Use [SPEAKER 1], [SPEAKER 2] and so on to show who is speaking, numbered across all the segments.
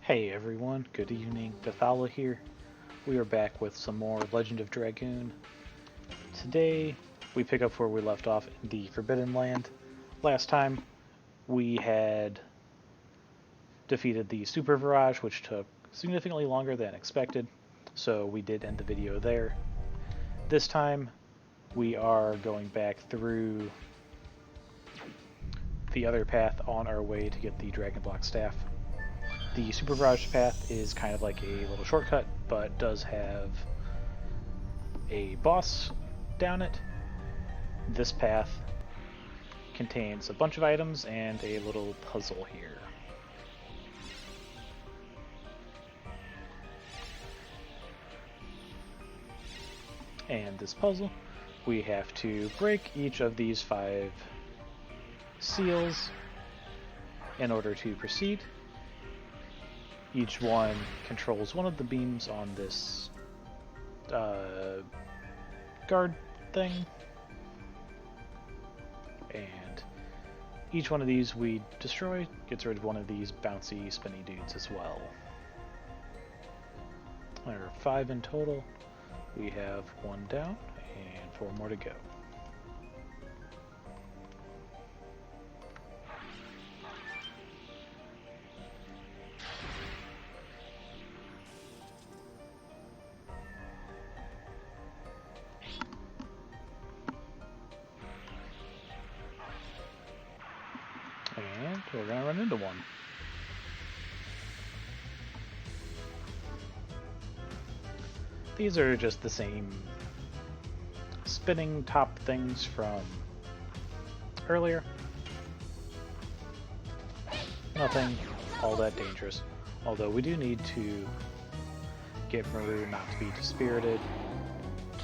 [SPEAKER 1] Hey everyone, good evening, Bethala here. We are back with some more Legend of Dragoon. Today, we pick up where we left off in the Forbidden Land. Last time, we had defeated the Super Virage, which took significantly longer than expected, so we did end the video there. This time, we are going back through the other path on our way to get the Dragon Block Staff. The Super Virage path is kind of like a little shortcut, but does have a boss down it. This path contains a bunch of items and a little puzzle here. And this puzzle, we have to break each of these 5 seals in order to proceed. Each one controls one of the beams on this guard thing, and each one of these we destroy gets rid of one of these bouncy spinny dudes as well. There are 5 in total. We have 1 down and 4 more to go. And we're gonna run into one. These are just the same spinning top things from earlier. Nothing all that dangerous. Although we do need to get Maru not to be dispirited,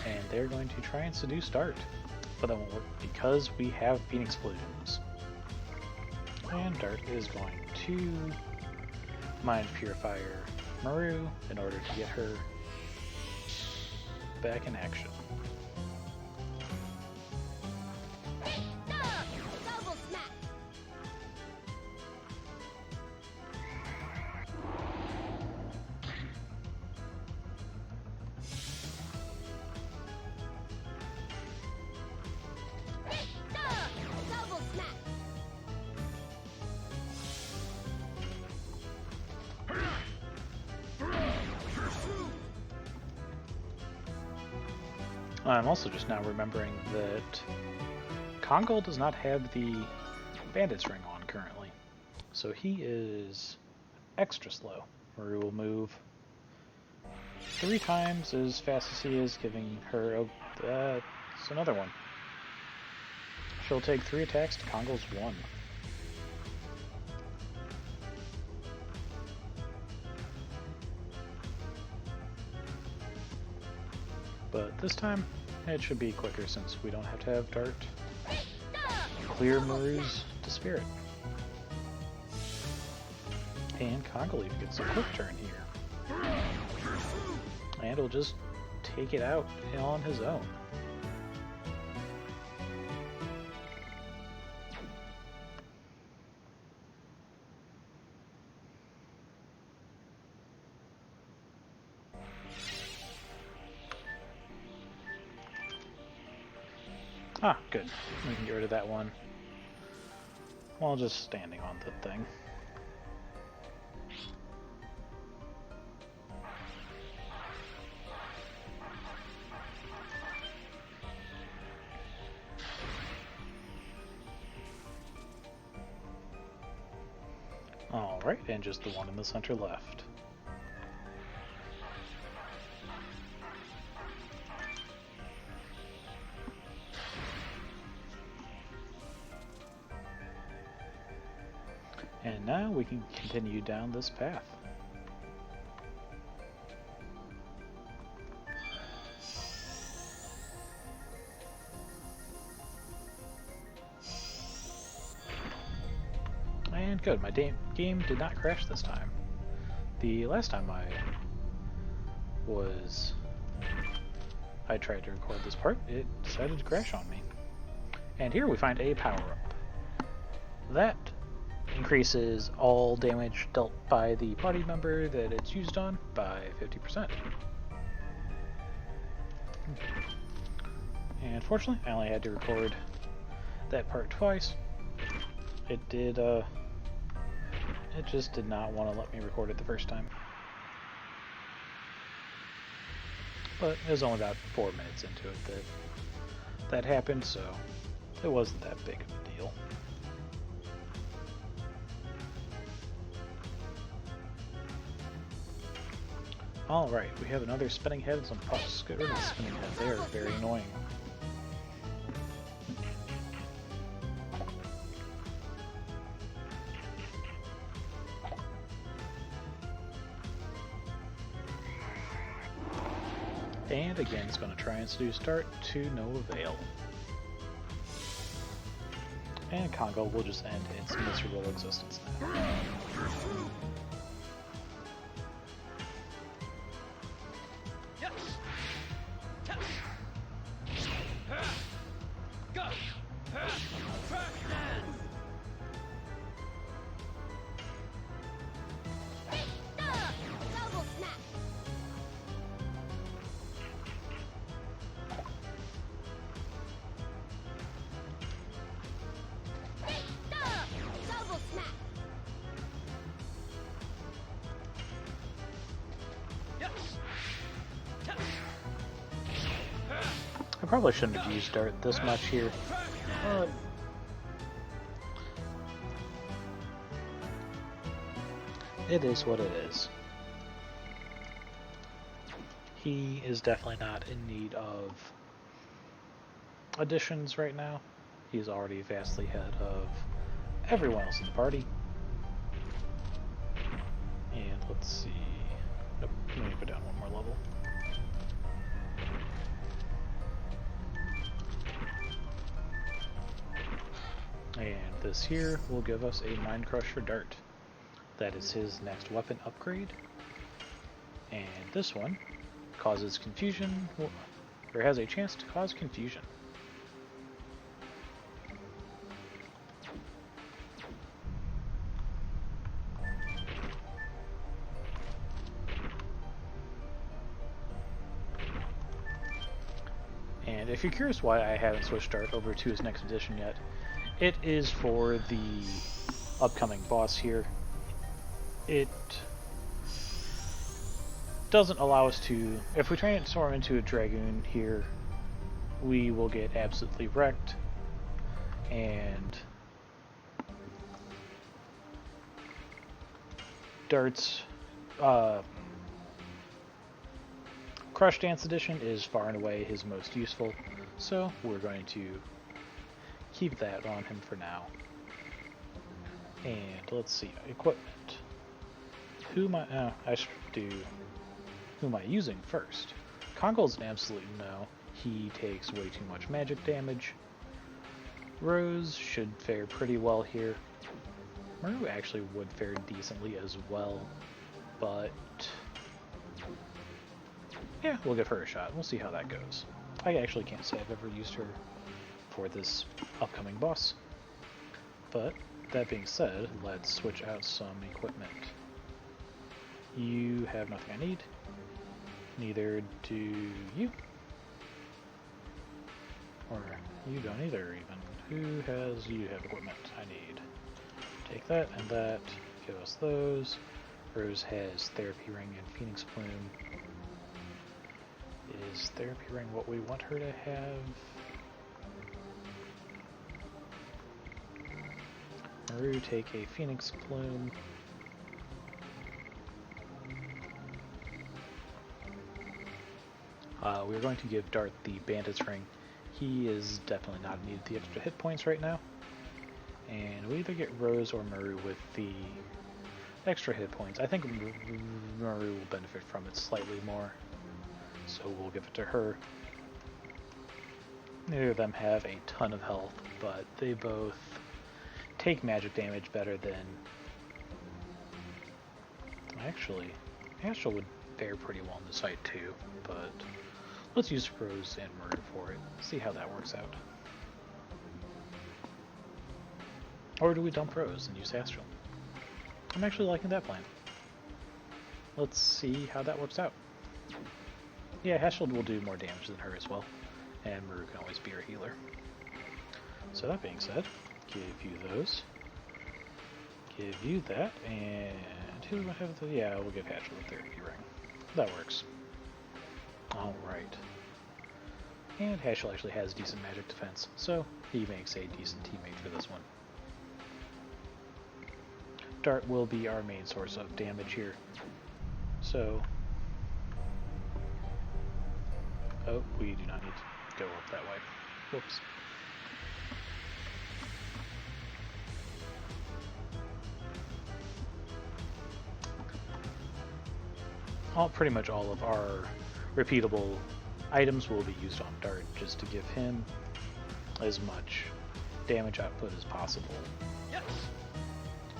[SPEAKER 1] and they're going to try and seduce Dart. But that won't work because we have Phoenix Blooms. And Dart is going to Mind Purifier Maru in order to get her back in action. I'm also just now remembering that Kongol does not have the Bandit's Ring on currently, so he is extra slow. Maru will move 3 times as fast as he is, giving her it's another one. She'll take 3 attacks to Kongol's 1. But this time, it should be quicker since we don't have to have Dart clear Maru's to Spirit. And Kongol even gets a quick turn here. And he'll just take it out on his own. Ah, good. We can get rid of that one while just standing on the thing. Alright, and just the one in the center left. And now we can continue down this path. And good, my game did not crash this time. The last time I tried to record this part, it decided to crash on me. And here we find a power-up. That increases all damage dealt by the party member that it's used on by 50%. And fortunately, I only had to record that part twice. It just did not want to let me record it the first time. But it was only about 4 minutes into it that happened, so it wasn't that big of a deal. Alright, we have another spinning head and some puffs. Get rid of the spinning head, they are very annoying. And again, it's going to try and seduce Dart to no avail. And Congo will just end its miserable existence now. I probably shouldn't have used Dart this much here, but it is what it is. He is definitely not in need of additions right now. He's already vastly ahead of everyone else in the party. And let's see. Nope, let me go down one more level. And this here will give us a Mind Crusher Dart. That is his next weapon upgrade. And this one causes confusion, or has a chance to cause confusion. And if you're curious why I haven't switched Dart over to his next edition yet, it is for the upcoming boss here. It doesn't allow us to, if we transform into a Dragoon here, we will get absolutely wrecked, and Dart's Crush Dance Edition is far and away his most useful, so we're going to keep that on him for now. And let's see, equipment. Who am I using first? Kongol's an absolute no. He takes way too much magic damage. Rose should fare pretty well here. Maru actually would fare decently as well, but yeah, we'll give her a shot. We'll see how that goes. I actually can't say I've ever used her for this upcoming boss. But that being said, let's switch out some equipment. You have nothing I need. Neither do you. Or you don't either, even. You have equipment I need. Take that and that. Give us those. Rose has Therapy Ring and Phoenix Plume. Is Therapy Ring what we want her to have? Maru, take a Phoenix Plume. We're going to give Dart the Bandit's Ring. He is definitely not in need of the extra hit points right now. And we either get Rose or Maru with the extra hit points. I think Maru will benefit from it slightly more, so we'll give it to her. Neither of them have a ton of health, but they both take magic damage better than... Actually, Astral would fare pretty well in this fight too, but let's use Rose and Maru for it. See how that works out. Or do we dump Rose and use Astral? I'm actually liking that plan. Let's see how that works out. Yeah, Heshield will do more damage than her as well, and Maru can always be her healer. So that being said, give you those. Give you that, and who do I have? Yeah, we'll give Heshield a therapy ring. That works. Alright. And Heshield actually has decent magic defense, so he makes a decent teammate for this one. Dart will be our main source of damage here. So... oh, we do not need to go up that way. Whoops. Pretty much all of our repeatable items will be used on Dart just to give him as much damage output as possible. Yes.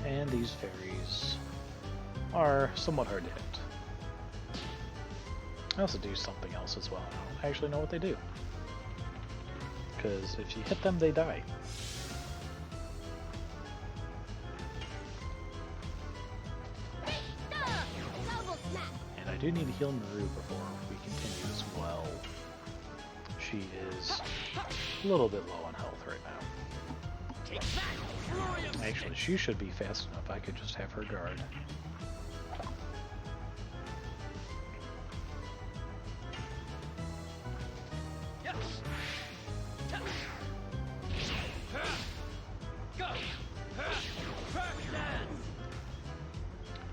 [SPEAKER 1] And these fairies are somewhat hard to hit. I also do something else as well. I don't actually know what they do. Because if you hit them, they die. And I do need to heal Maru before we continue as well. She is a little bit low on health right now. Actually, she should be fast enough. I could just have her guard.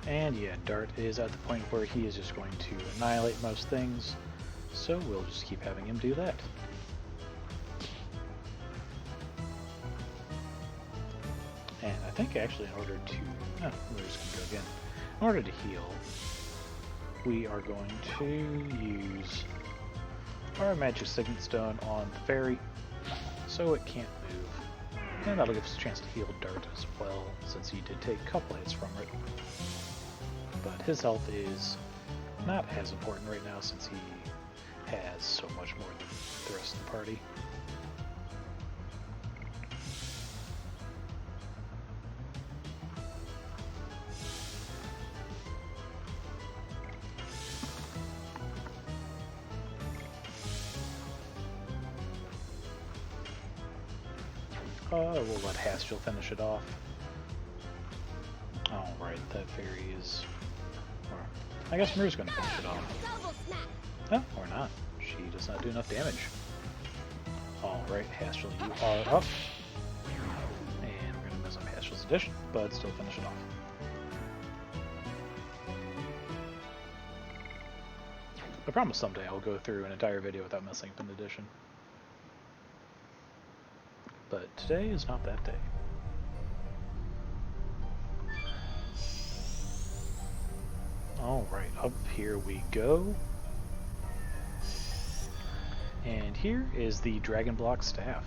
[SPEAKER 1] And yeah, Dart is at the point where he is just going to annihilate most things, so we'll just keep having him do that. And I think actually in order to... oh, we're just going to go again. In order to heal, we are going to use our Magic Signet Stone on the fairy, so it can't move. And that'll give us a chance to heal Dart as well, since he did take a couple hits from it. But his health is not as important right now since he has so much more than the rest of the party. We'll let Hastiel finish it off. Alright, that fairy is... or, I guess Maru's going to finish it off. Oh, or not. She does not do enough damage. Alright, Hastiel, you are up. And we're going to mess up Hastiel's addition, but still finish it off. I promise someday I'll go through an entire video without messing up an addition. But today is not that day. Alright, up here we go. And here is the Dragon Block Staff.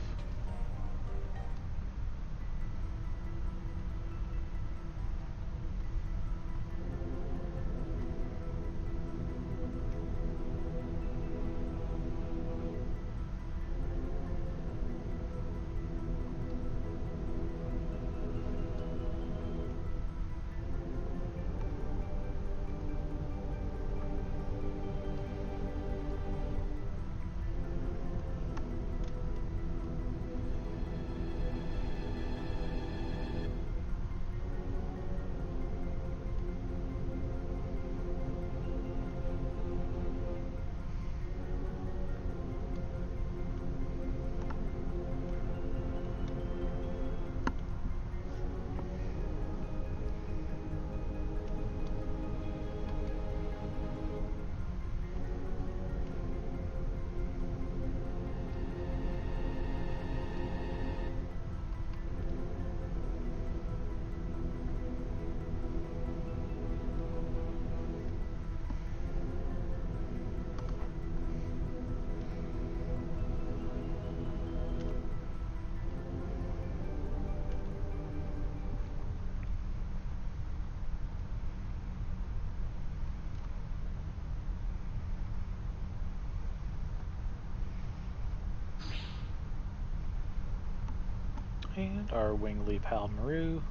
[SPEAKER 1] And our Wingly pal Maru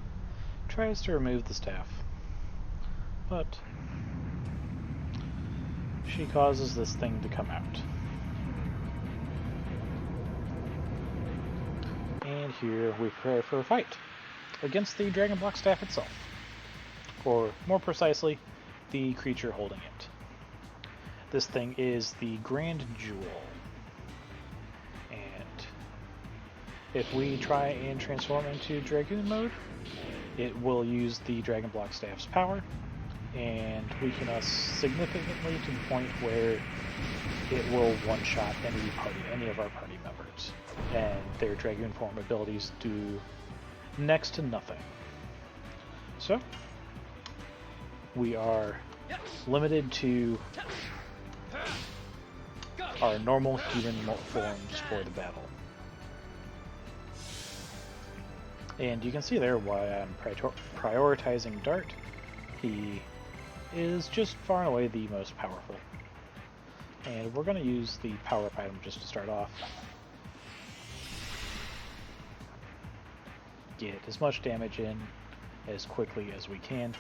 [SPEAKER 1] tries to remove the staff. but she causes this thing to come out. And here we prepare for a fight against the Dragon Block staff itself, or more precisely, the creature holding it. This thing is the Grand Jewel, and if we try and transform into Dragoon mode, it will use the Dragon Block staff's power and weaken us significantly to the point where it will one-shot any of our party members, and their Dragoon form abilities do next to nothing. So we are limited to our normal human forms for the battle. And you can see there why I'm prioritizing Dart. He is just far and away the most powerful. And we're going to use the power-up item just to start off. Get as much damage in as quickly as we can.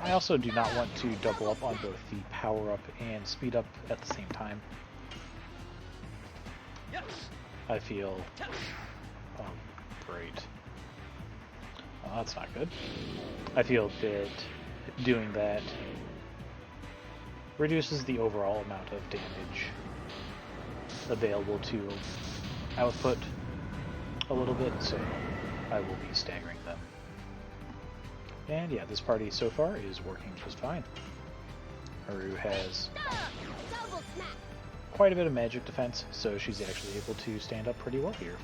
[SPEAKER 1] I also do not want to double up on both the power-up and speed-up at the same time. I feel... oh, great. Well, that's not good. I feel that doing that reduces the overall amount of damage available to output a little bit, so I will be staggering them. And yeah, this party so far is working just fine. Maru has quite a bit of magic defense, so she's actually able to stand up pretty well here.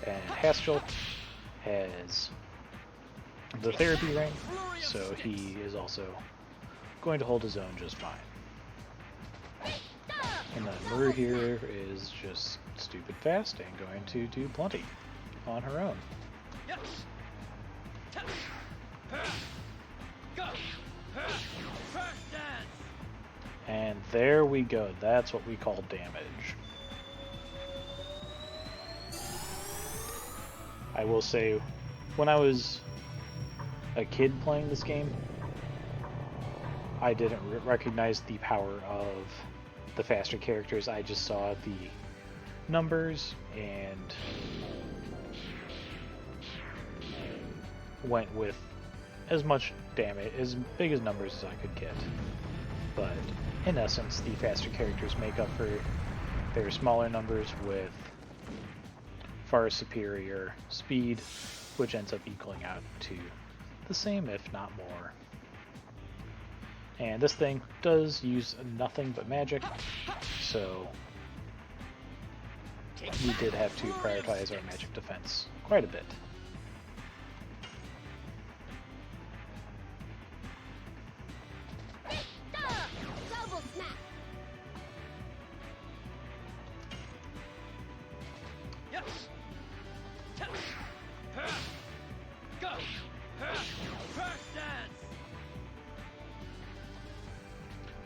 [SPEAKER 1] And Haskell has the therapy ring, so he is also going to hold his own just fine. And then Maru here is just stupid fast and going to do plenty on her own. And there we go, that's what we call damage. I will say, when I was a kid playing this game, I didn't recognize the power of the faster characters. I just saw the numbers and went with as much damage, as big as numbers as I could get. But in essence, the faster characters make up for their smaller numbers with far superior speed, which ends up equaling out to the same, if not more. And this thing does use nothing but magic, so we did have to prioritize our magic defense quite a bit.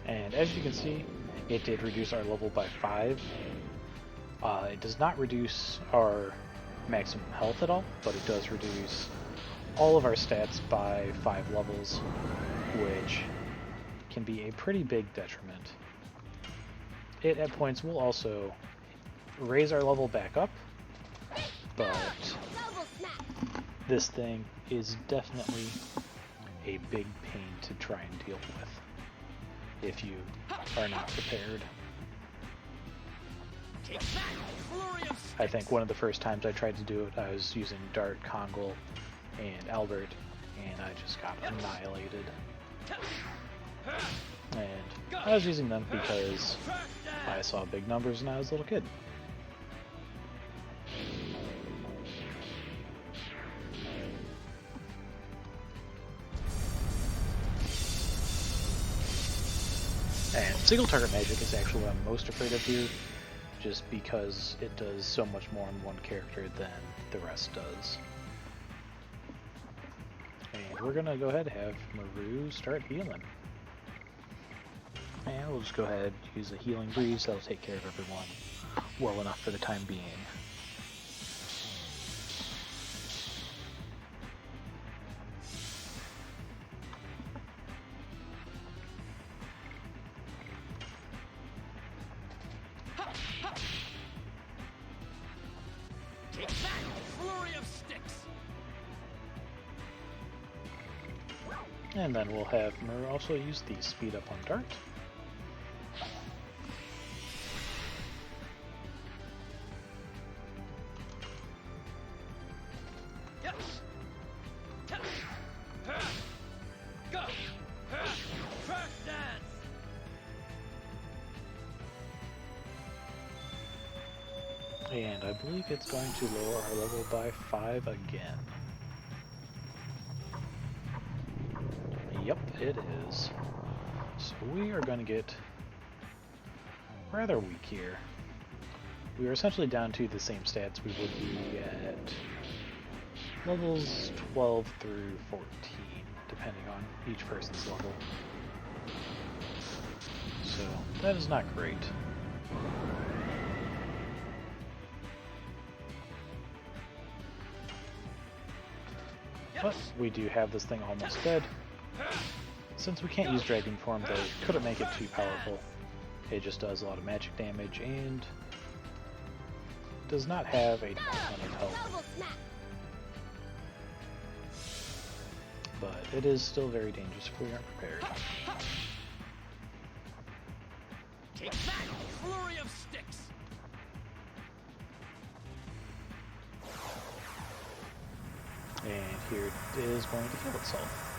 [SPEAKER 1] And as you can see, it did reduce our level by 5. It does not reduce our maximum health at all, but it does reduce all of our stats by 5 levels, which can be a pretty big detriment. It at points will also raise our level back up, but this thing is definitely a big pain to try and deal with if you are not prepared. I think one of the first times I tried to do it, I was using Dart, Kongol, and Albert, and I just got annihilated. And I was using them because I saw big numbers when I was a little kid. And single target magic is actually what I'm most afraid of here, just because it does so much more on one character than the rest does. And we're gonna go ahead and have Maru start healing. And we'll just go ahead and use a healing breeze, that'll take care of everyone well enough for the time being.
[SPEAKER 2] Take that! Flurry of sticks!
[SPEAKER 1] And then we'll have Mur also use the speed up on Dart.
[SPEAKER 2] Go! Track dance!
[SPEAKER 1] And I believe it's going to lower our level by 5 again. Yep, it is. So we are going to get rather weak here. We are essentially down to the same stats we would be at levels 12 through 14, depending on each person's level. So that is not great. But we do have this thing almost dead. Since we can't use Dragoon form, they couldn't make it too powerful. It just does a lot of magic damage and does not have a ton of health. But it is still very dangerous if we aren't prepared.
[SPEAKER 2] Take that! Flurry of sticks!
[SPEAKER 1] And here it is going to heal itself.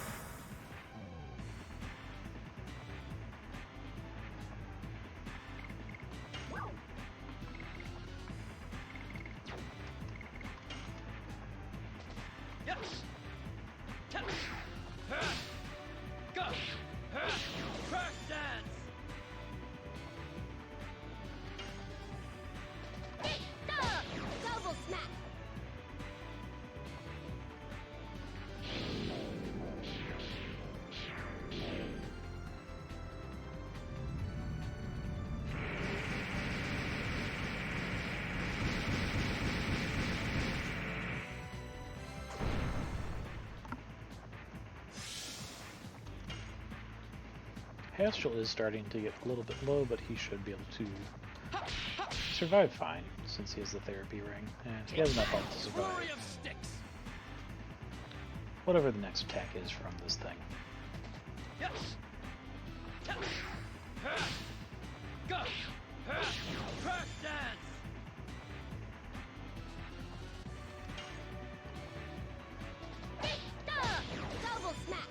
[SPEAKER 2] Go! Track dance!
[SPEAKER 3] Double smack!
[SPEAKER 1] Hastrel is starting to get a little bit low, but he should be able to survive fine, since he has the therapy ring, and he has enough health to survive.
[SPEAKER 2] Flurry of sticks!
[SPEAKER 1] Whatever the next attack is from this thing.
[SPEAKER 2] Yes! Go! Track dance!
[SPEAKER 3] Double smack!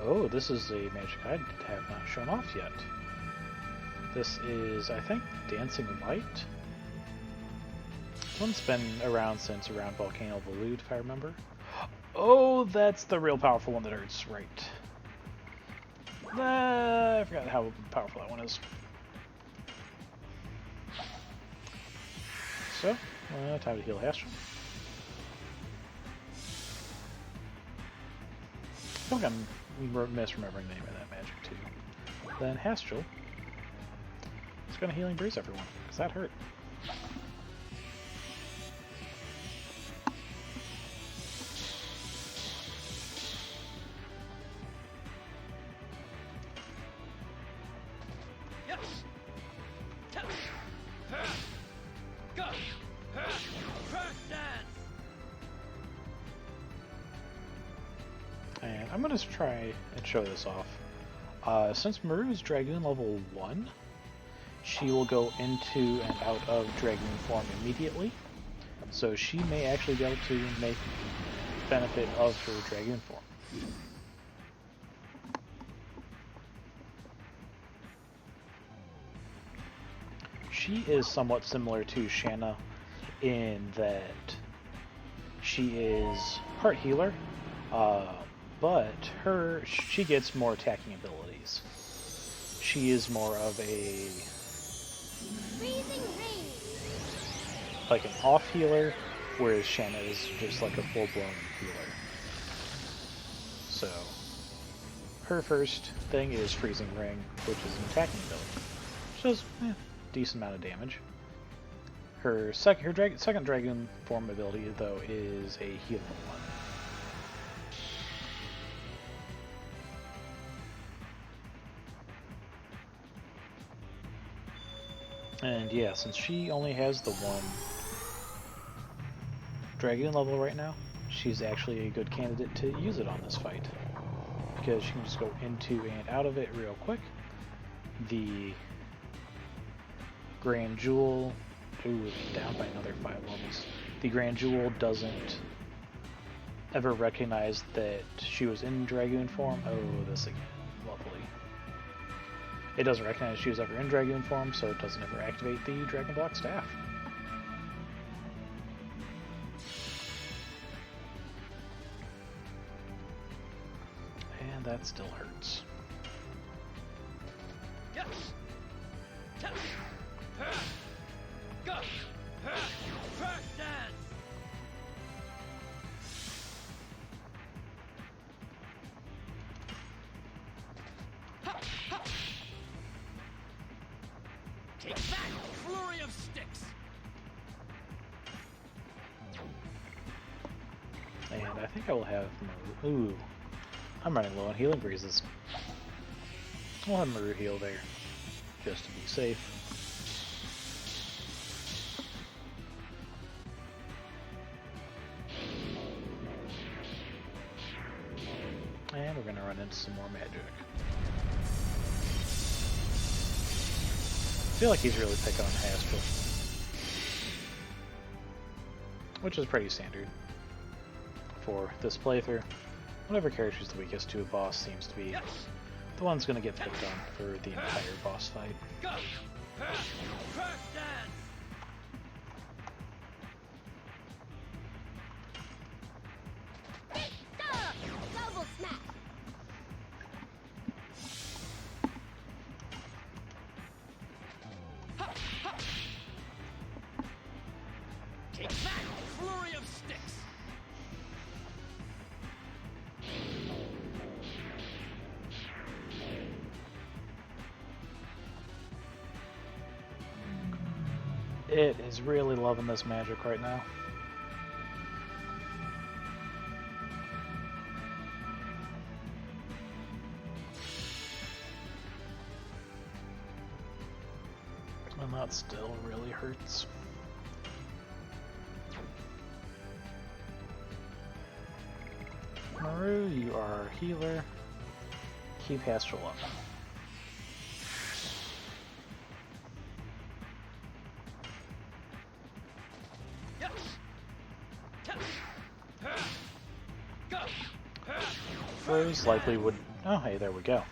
[SPEAKER 1] Oh, this is a magic I have not shown off yet. This is, I think, Dancing Light. This one's been around since around Volcano Volute, if I remember. Oh, that's the real powerful one that hurts, right. I forgot how powerful that one is. So, time to heal Hastrel. I think I'm misremembering the name of that magic too. Then Hastrel is going to Healing Breeze everyone, because that hurt.
[SPEAKER 2] Yes! Go! Track dance!
[SPEAKER 1] And I'm going to try and show this off. Since Maru's Dragoon level 1, she will go into and out of Dragoon form immediately. So she may actually be able to make benefit of her Dragoon form. She is somewhat similar to Shanna in that she is part healer, but she gets more attacking abilities. She is more of a
[SPEAKER 3] Freezing rain!
[SPEAKER 1] like an off healer, whereas Shanna is just like a full-blown healer. So her first thing is Freezing Ring, which is an attacking ability, which does decent amount of damage. Her second Dragoon form ability, though, is a healing one. And yeah, since she only has the one Dragoon level right now, she's actually a good candidate to use it on this fight. Because she can just go into and out of it real quick. The Grand Jewel, ooh, down by another 5 levels. The Grand Jewel doesn't ever recognize that she was in Dragoon form. Oh, this again, lovely. It doesn't recognize she was ever in Dragoon form, so it doesn't ever activate the Dragon Block Staff. And that still hurts.
[SPEAKER 2] Take that! Flurry of sticks!
[SPEAKER 1] And I think I will have Maru. Ooh, I'm running low on healing breezes. I'll have Maru heal there, just to be safe. And we're gonna run into some more magic. I feel like he's really picking on Haspel, which is pretty standard for this playthrough. Whatever character's the weakest to a boss seems to be the one's going to get picked on for the entire boss fight.
[SPEAKER 3] Double smash.
[SPEAKER 2] Take that! Flurry of sticks!
[SPEAKER 1] It is really loving this magic right now. And that still really hurts. Maru, you are a healer. Keep Haspel up. Rose likely would... Oh, hey, there we go.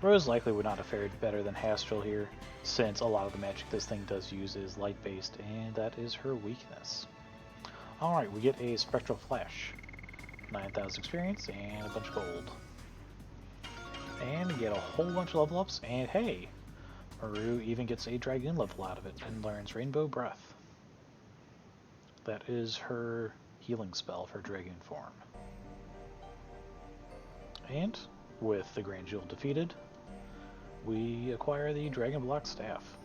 [SPEAKER 1] Rose likely would not have fared better than Haspel here, since a lot of the magic this thing does use is light-based, and that is her weakness. Alright, we get a Spectral Flash. 9,000 experience and a bunch of gold. And we get a whole bunch of level ups, and hey! Maru even gets a Dragoon level out of it and learns Rainbow Breath. That is her healing spell for Dragoon form. And, with the Grand Jewel defeated, we acquire the Dragon Block Staff.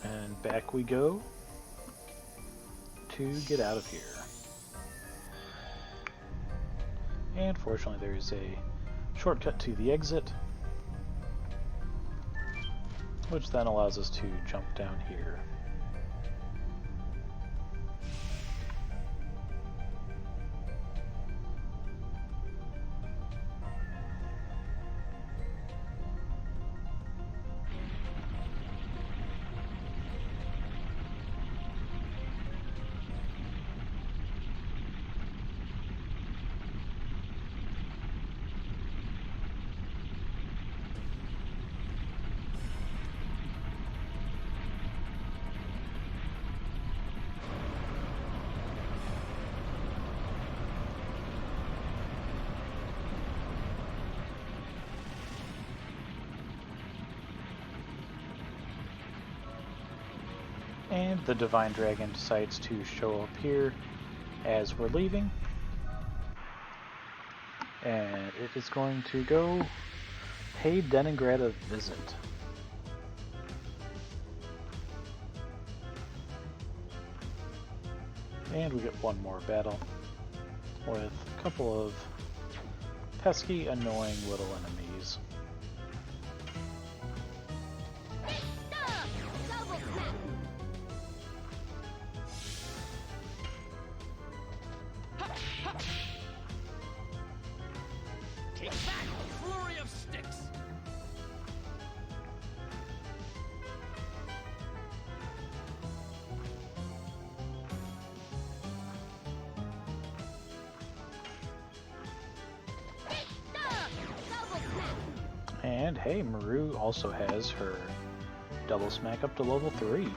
[SPEAKER 1] And back we go to get out of here. And fortunately there's a shortcut to the exit, which then allows us to jump down here. And the Divine Dragon decides to show up here as we're leaving. And it is going to go pay Deningrad a visit. And we get one more battle with a couple of pesky, annoying little enemies.
[SPEAKER 3] Double smack.
[SPEAKER 2] Take that! Flurry of sticks!
[SPEAKER 3] Double smack.
[SPEAKER 1] And hey, Maru also has her double smack up to level 3.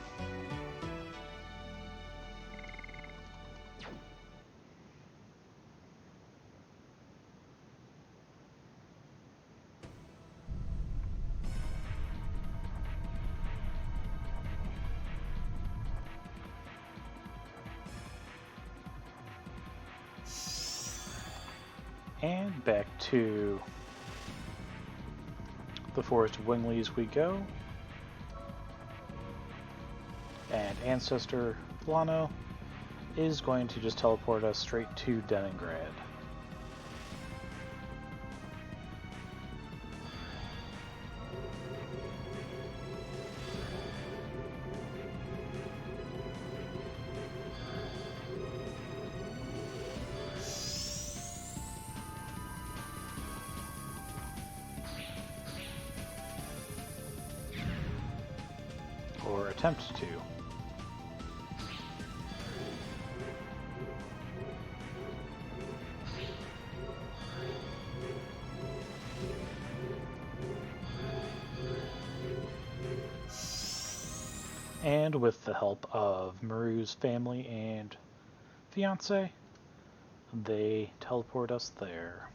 [SPEAKER 1] And back to the Forest of Winglies we go. And Ancestor Lano is going to just teleport us straight to Deningrad. Or attempt to. And with the help of Maru's family and fiance, they teleport us there.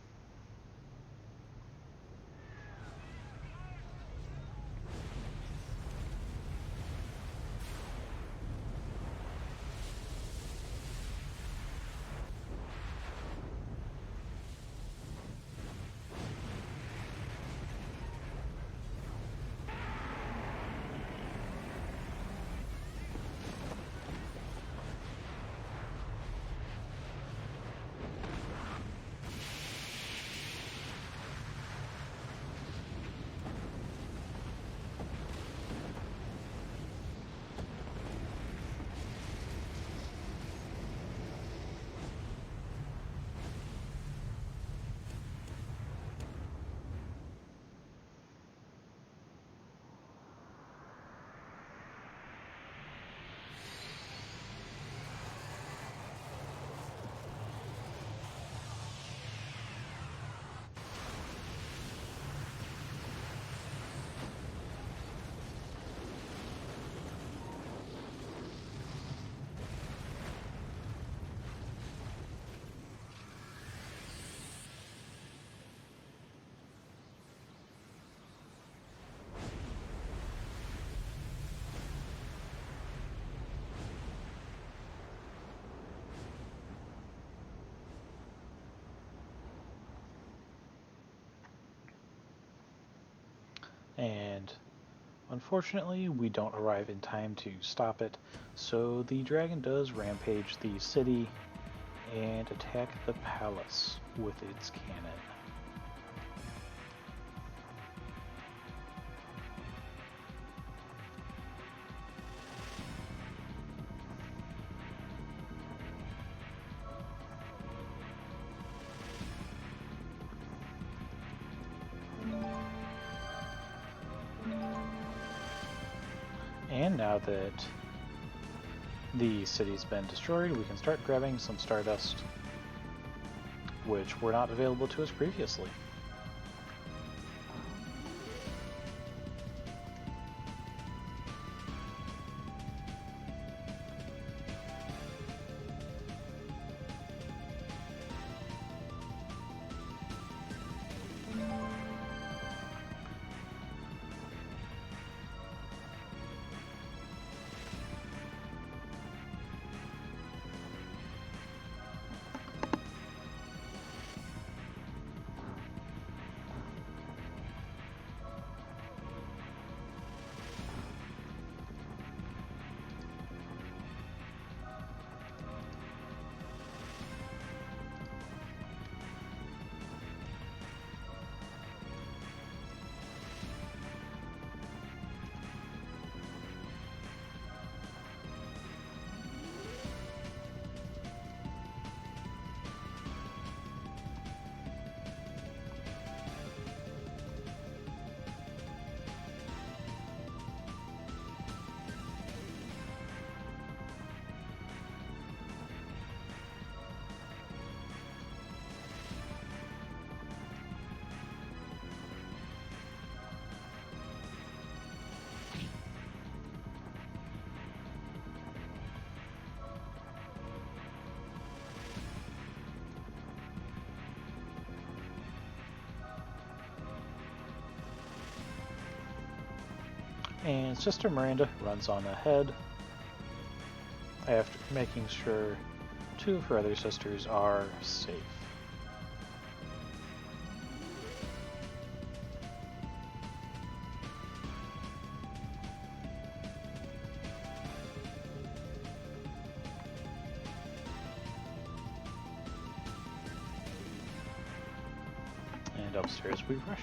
[SPEAKER 1] And unfortunately, we don't arrive in time to stop it, so the dragon does rampage the city and attack the palace with its cannon. And now that the city's been destroyed, we can start grabbing some Stardust, which were not available to us previously. And Sister Miranda runs on ahead after making sure two of her other sisters are safe. And upstairs we rush.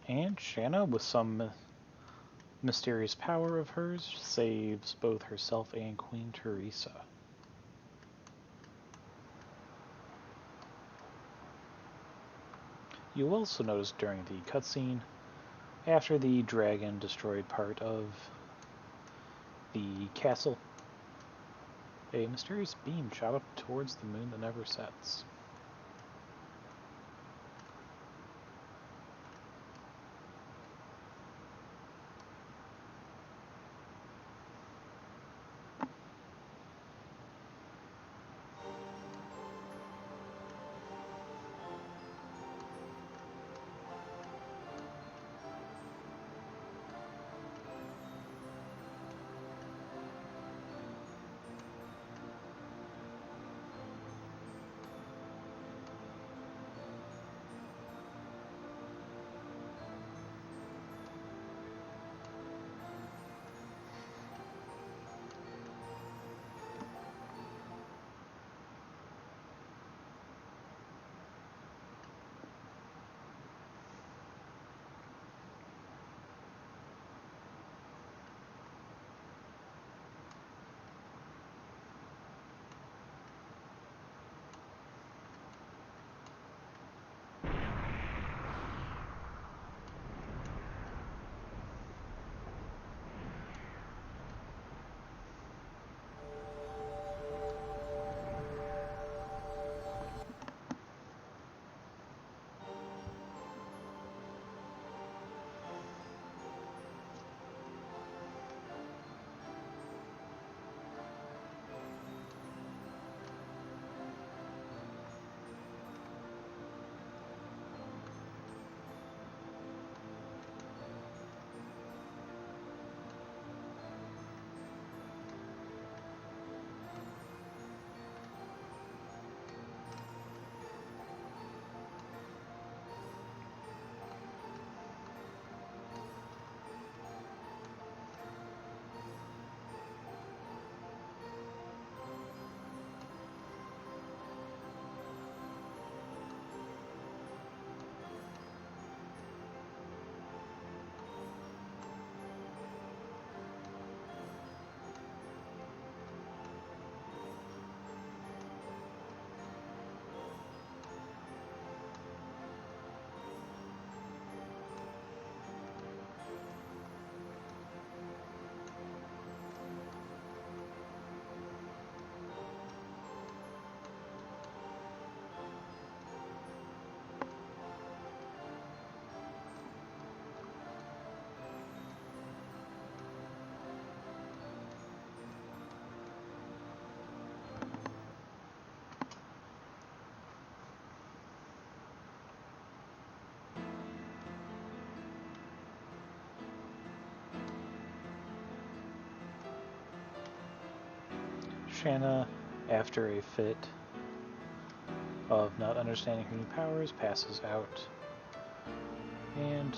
[SPEAKER 1] And Shanna, with some mysterious power of hers, saves both herself and Queen Teresa. You also notice during the cutscene, after the dragon destroyed part of the castle, a mysterious beam shot up towards the moon that never sets. Shanna, after a fit, of not understanding her new powers passes out. And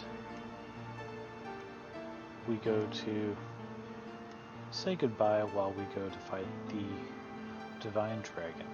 [SPEAKER 1] we go to say goodbye while we go to fight the Divine Dragon.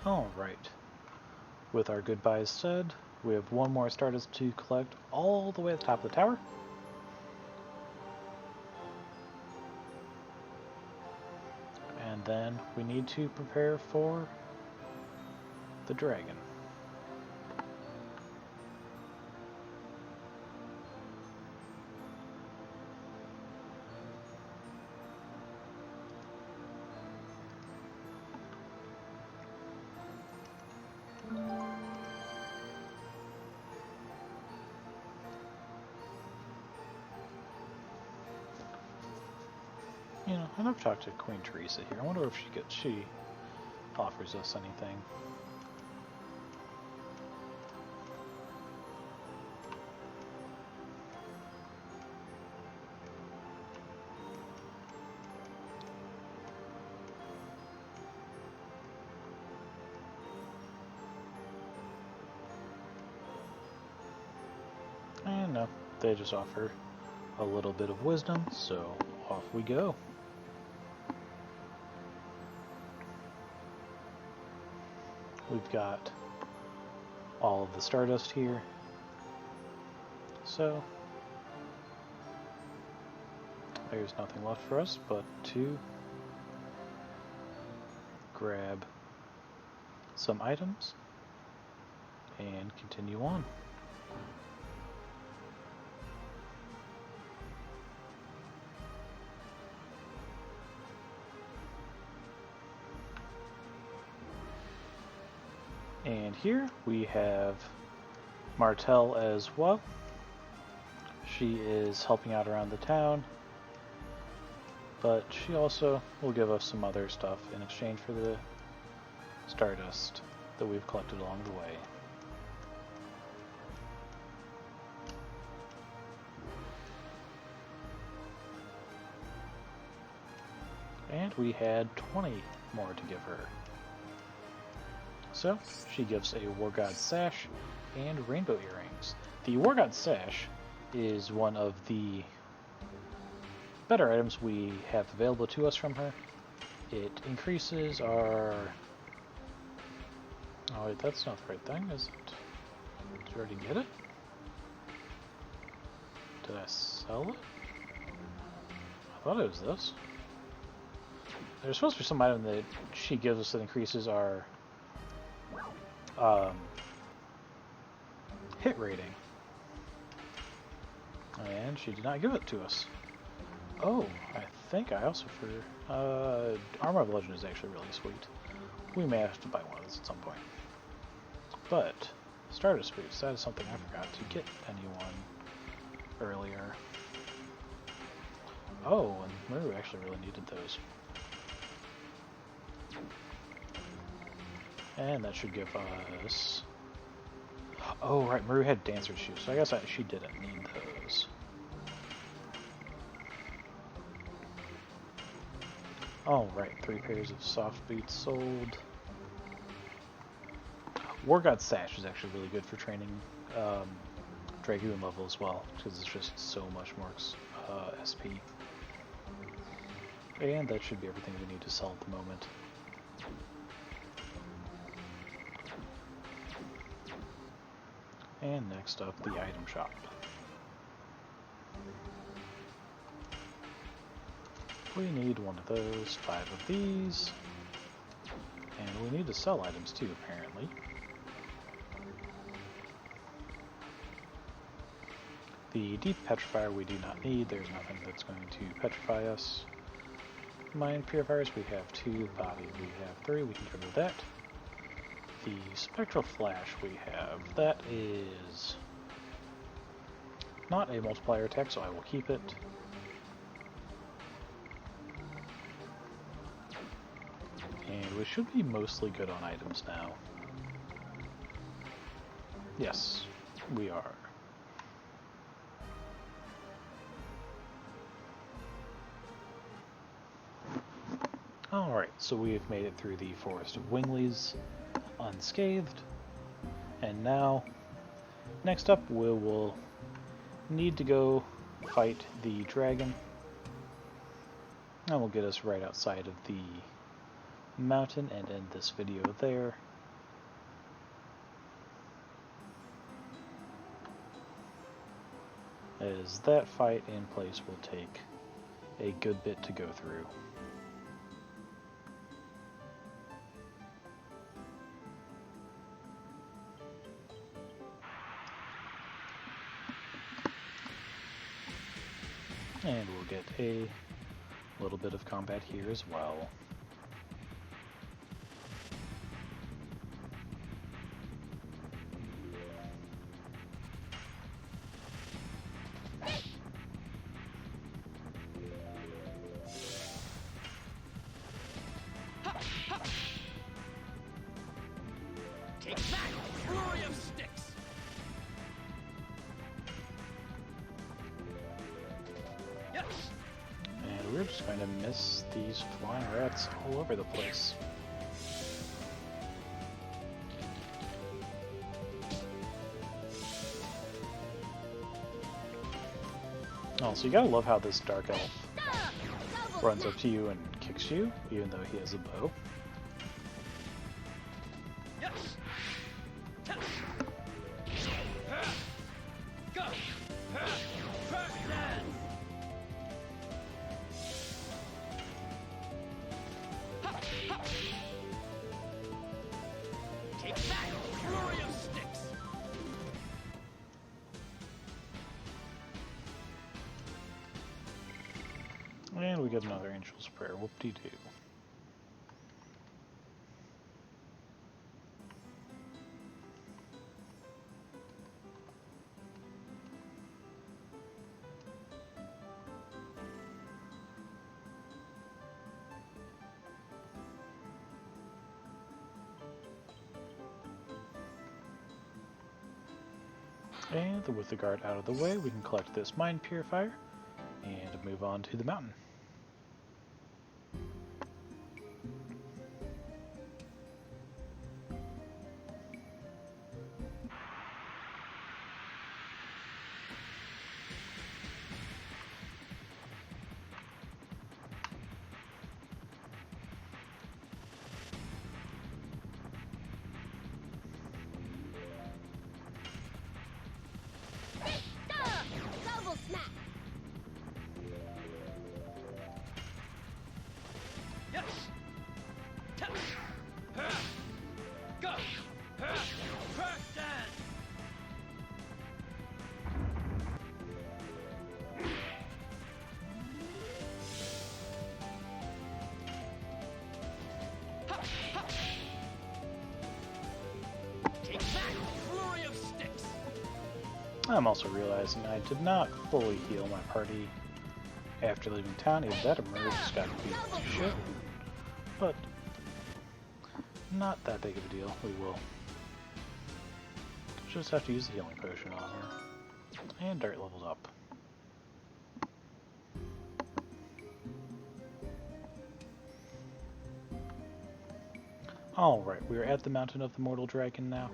[SPEAKER 1] Alright. With our goodbyes said, we have one more Stardust to collect all the way at the top of the tower. And then we need to prepare for the dragon. You know, and I've talked to Queen Teresa here. I wonder if she offers us anything. And no, they just offer a little bit of wisdom, so off we go. We've got all of the Stardust here, so there's nothing left for us but to grab some items and continue on. And here we have Martell as well. She is helping out around the town, but she also will give us some other stuff in exchange for the Stardust that we've collected along the way. And we had 20 more to give her. So, she gives a War God Sash and Rainbow Earrings. The War God Sash is one of the better items we have available to us from her. It increases our... Oh wait, that's not the right thing, is it? Did you already get it? Did I sell it? I thought it was this. There's supposed to be some item that she gives us that increases our hit rating. And she did not give it to us. Oh, I think I also Armor of Legend is actually really sweet. We may have to buy one of those at some point. But, Stardust Boots, that is something I forgot to get anyone earlier. Oh, and Maru actually really needed those. And that should give us... Oh, right, Maru had Dancer Shoes, so I guess she didn't need those. Oh, right, 3 pairs of soft boots sold. War God Sash is actually really good for training Dragoon level as well, because it's just so much more SP. And that should be everything we need to sell at the moment. And next up, the item shop. We need one of those, 5 of these, and we need to sell items too, apparently. The Deep Petrifier we do not need, there's nothing that's going to petrify us. Mind Purifiers, we have 2, Body we have 3, we can get rid of that. The Spectral Flash we have, that is not a multiplier attack, so I will keep it. And we should be mostly good on items now. Yes, we are. Alright, so we have made it through the Forest of Winglies unscathed. And now, next up, we will need to go fight the dragon. That will get us right outside of the mountain and end this video there. As that fight in place will take a good bit to go through. And we'll get a little bit of combat here as well.
[SPEAKER 2] Take that! Flurry of sticks! Yes!
[SPEAKER 1] And we're just going to miss these flying rats all over the place. Oh, so you gotta love how this Dark Elf runs up to you and kicks you, even though he has a bow.
[SPEAKER 2] Yes! Go! Take that! Flurry of sticks!
[SPEAKER 1] And we get another Angel's Prayer. Whoop-de-doo. And with the guard out of the way, we can collect this Mind Purifier and move on to the mountain.
[SPEAKER 3] Double snap.
[SPEAKER 1] I'm also realizing I did not fully heal my party after leaving town. Either that or Murray just got beat to shit. But not that big of a deal. We will just have to use the healing potion on her. And Dart levels up. Alright, we are at the Mountain of the Mortal Dragon now.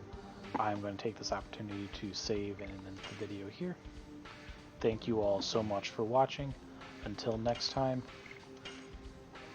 [SPEAKER 1] I'm going to take this opportunity to save and end the video here. Thank you all so much for watching. Until next time,